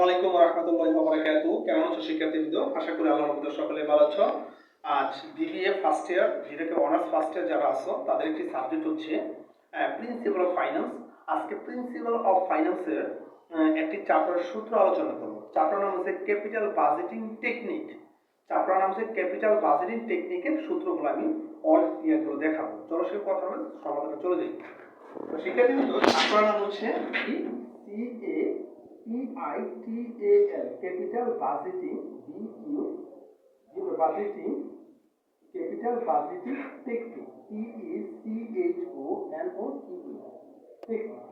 আসসালামু আলাইকুম ওয়া রাহমাতুল্লাহি ওয়া বারাকাতুহু। কেমন আছো শিক্ষার্থীবৃন্দ? আশা করি আল্লাহর রহমতে সকলে ভালো আছো। আজ বিবিএ ফার্স্ট ইয়ার যেটাকে অনার্স ফার্স্ট ইয়ার যারা আছো তাদের একটি সাবজেক্ট হচ্ছে প্রিন্সিপাল অফ ফাইন্যান্স। আজকে প্রিন্সিপাল অফ ফাইন্যান্সের একটি চ্যাপ্টারের সূত্র আলোচনা করব। চ্যাপ্টার নাম হচ্ছে ক্যাপিটাল বাজেটিং টেকনিক। চ্যাপ্টার নাম হচ্ছে ক্যাপিটাল বাজেটিং টেকনিকের সূত্রগুলো আমি অল ইয়ারগুলো দেখাবো। চলো সে কথা বলে সমাধানে চলে যাই। তো শিক্ষার্থীবৃন্দ চ্যাপ্টার নাম হচ্ছে CAPITAL capital budgeting budgeting capital budgeting technique technique।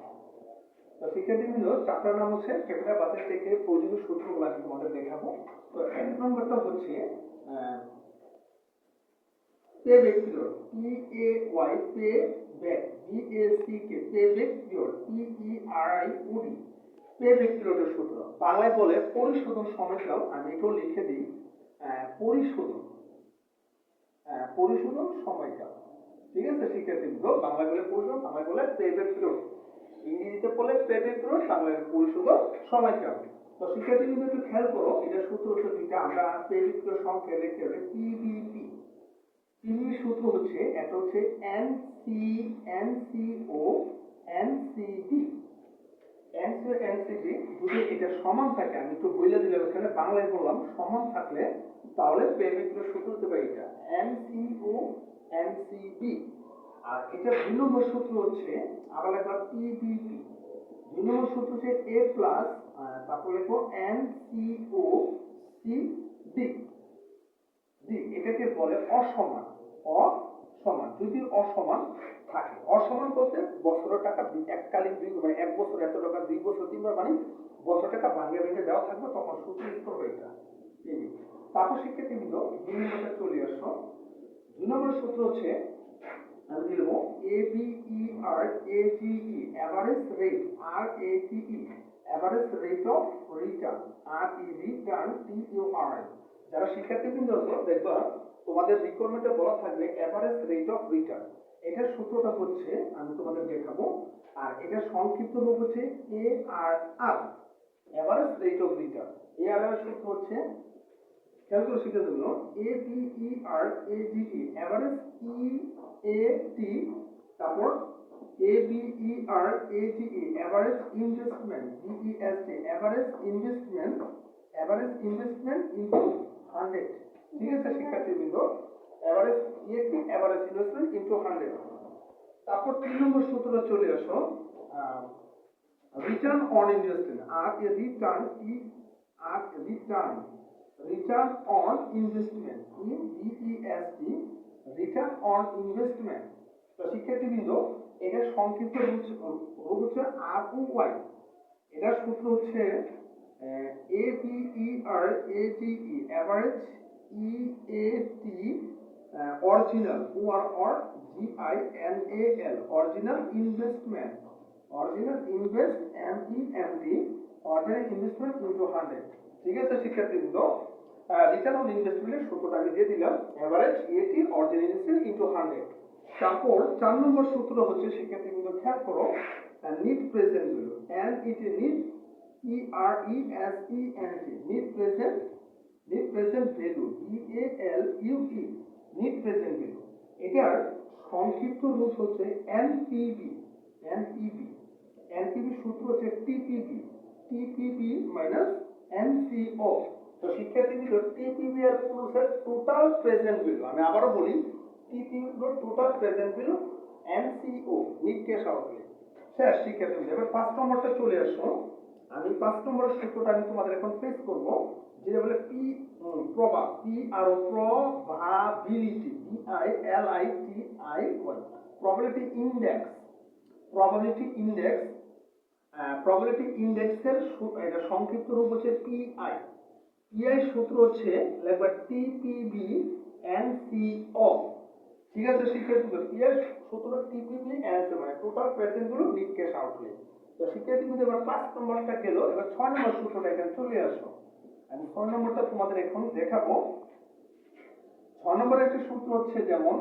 তো শিক্ষার্থীবৃন্দ চ্যাপ্টার নাম হচ্ছে ক্যাপিটাল বাজেট টেকনিকের প্রয়োজনীয় সূত্রগুলো আমি তোমাদের দেখাবো। তো এক নম্বরটা হচ্ছে pay back period PAY pay back BACK pay back period PERIOD pay back পিরিয়ডের সূত্র বাংলায় বলে পরিশোধন সময়কাল। আমি এটাও লিখে দিই পরিশোধন সময়কাল। ঠিক আছে শিক্ষার্থীবৃন্দ, বাংলা বলে পরিশোধন, বাংলায় বলে পে ব্যাক পিরিয়ড, ইংরেজিতে বলে পে ব্যাক পিরিয়ড, বাংলায় পরিশোধন সময়কাল। তো শিক্ষার্থীবৃন্দ একটু খেয়াল করো, এটা সূত্র হচ্ছে দুইটা, আমরা পে ব্যাক পিরিয়ড সংখ্যা লিখতে হবে PBP। পিবি সূত্র হচ্ছে এটা হচ্ছে NCO NCB NCB। যদি এটা সমান থাকে, আমি একটু বলে দিলাম এখানে বাংলায় বললাম, সমান থাকলে তাহলে পে ব্যাক পিরিয়ড সূত্র হতে পারে এটা NCO NCB। আর এটা দুই নম্বর সূত্র হচ্ছে আবার একবার PBP। দুই নম্বর সূত্র হচ্ছে A প্লাস তারপর লিখবো NCO CD। এটাকে বলে অসমান। যদি অসমান থাকে, অসমান বলতে বছরের টাকা এককালীন মানে এক বছর এত টাকা, 2 বছর 3 বার, মানে বছর টাকা ভাঙে দেওয়া থাকবে, তখন সূত্র হবে এটা। তারপর শিক্ষার্থীবৃন্দ 2 নম্বরটা চলে আসো। 2 নম্বর সূত্র হচ্ছে আমি লিখব ABERAGE average rate RATE average rate of return return TURN। যারা শিক্ষার্থীবৃন্দ আছো দেখবা তোমাদের রিকোয়ারমেন্টে বলা থাকবে এভারেজ রেট অফ রিটার্ন। এটার সূত্রটা হচ্ছে আমি তোমাদের দেখাবো, আর এটা সংক্ষিপ্ত রূপ হচ্ছে ARR average rate of return. ARR এর সূত্র হচ্ছে ক্যালকুলেট শিখার জন্য ABERAGE এভারেজ EAT তারপর ABERAGE average investment BEST average investment into 100। ঠিক আছে শিক্ষার্থীবৃন্দ, average EAT average investment into 100। তারপর 3 নম্বর সূত্রটা চলে আসো return on investment return on investment REST return on investment. তো শিক্ষার্থীবৃন্দ এটা সংক্ষিপ্ত রূপ হচ্ছে ROI। এটার সূত্র হচ্ছে ABERAGE average EAT original ORGINAL original investment original investment into 100। ঠিক আছে শিক্ষার্থীবৃন্দ, রিটার্ন অন ইনভেস্টমেন্টের সূত্রটা আমি দিয়ে দিলাম average EAT original investment into 100। তারপর 4 নম্বর সূত্র হচ্ছে শিক্ষার্থীবৃন্দ খেয়াল করো net present value NET net PRESENT net present value VALUE net present value. এটার সংক্ষিপ্ত রূপ হচ্ছে NPV সূত্র হচ্ছে TPV মাইনাস NCO। তো শিক্ষার্থীবৃন্দ TPV এর পুরো হচ্ছে টোটাল প্রেজেন্ট ভ্যালু। আমি আবারও বলি TPV এর total present value NCO net cash outlay. শেষ শিক্ষার্থীবৃন্দ, এবার 5 নম্বরটা চলে আসো। আমি 5 নম্বরের সূত্রটা আমি তোমাদের এখন পেশ করব, যেটা বলে প্রবাবিলিটি প্রবাবিলিটি ইন্ডেক্সের এটা সংক্ষিপ্ত রূপ হচ্ছে PI সূত্র হচ্ছে লিখবা TPB NCO। ঠিক আছে শিক্ষার্থীবৃন্দ, PI সূত্র TPB NCO মানে টোটাল প্রেজেন্ট গুলো নিট ক্যাশ আউটলে। তো শিক্ষার্থীবৃন্দ এবার 5 নম্বরটা গেল, এবার 6 নম্বর সূত্রটা এখানে চলে আসো। আমি 6 নম্বরটা তোমাদের এখন দেখাবো। 6 নম্বরের একটা সূত্র হচ্ছে যেমন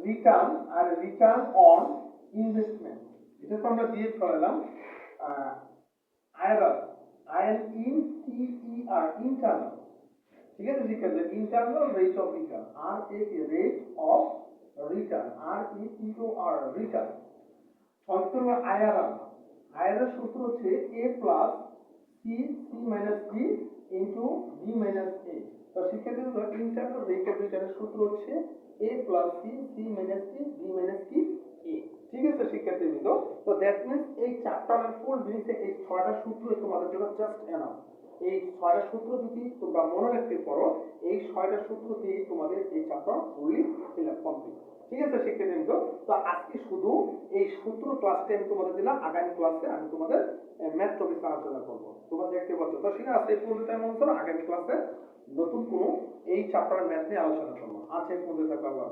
রিটার্ন আর রিটার্ন অন ইনভেস্টমেন্ট, এটা তো আমরা দিয়ে ফেলাম আইআরআর, INTER, ইন্টারনাল। ঠিক আছে শিক্ষার্থী, internal rate of return, rate of return, RETOR, return. সবসময় আইআরআর, আইআরআর সূত্র হচ্ছে A plus C minus D into B minus A. তো শিক্ষার্থী ইন্টারনাল রেট অফ রিটার্নের সূত্র হচ্ছে A plus C minus D B minus কি এ। ঠিক আছে শিক্ষার্থীবৃন্দ, তো দ্যাট মিন্স এই চ্যাপ্টারের ফুল জিনিসে এই 6টা সূত্র তোমাদের জন্য জাস্ট এনাফ। এই 6টা সূত্র যদি তোমরা মনে রাখতে পারো, এই 6টা সূত্র দিয়ে তোমাদের এই chapter fully fill up complete. ঠিক আছে শিক্ষার্থীবৃন্দ, তো আজকে শুধু এই সূত্র ক্লাসটা আমি তোমাদের দিলাম, আগামী ক্লাসে আমি তোমাদের ম্যাথ টপিক আলোচনা করবো। তোমরা দেখতে পাচ্ছ, তো ঠিক আছে এই পর্যন্ত এমন করো, আগামী ক্লাসে নতুন কোনো এই চ্যাপ্টারের ম্যাথ নিয়ে আলোচনা করবো। আচ্ছা এই পর্যন্ত থাকো।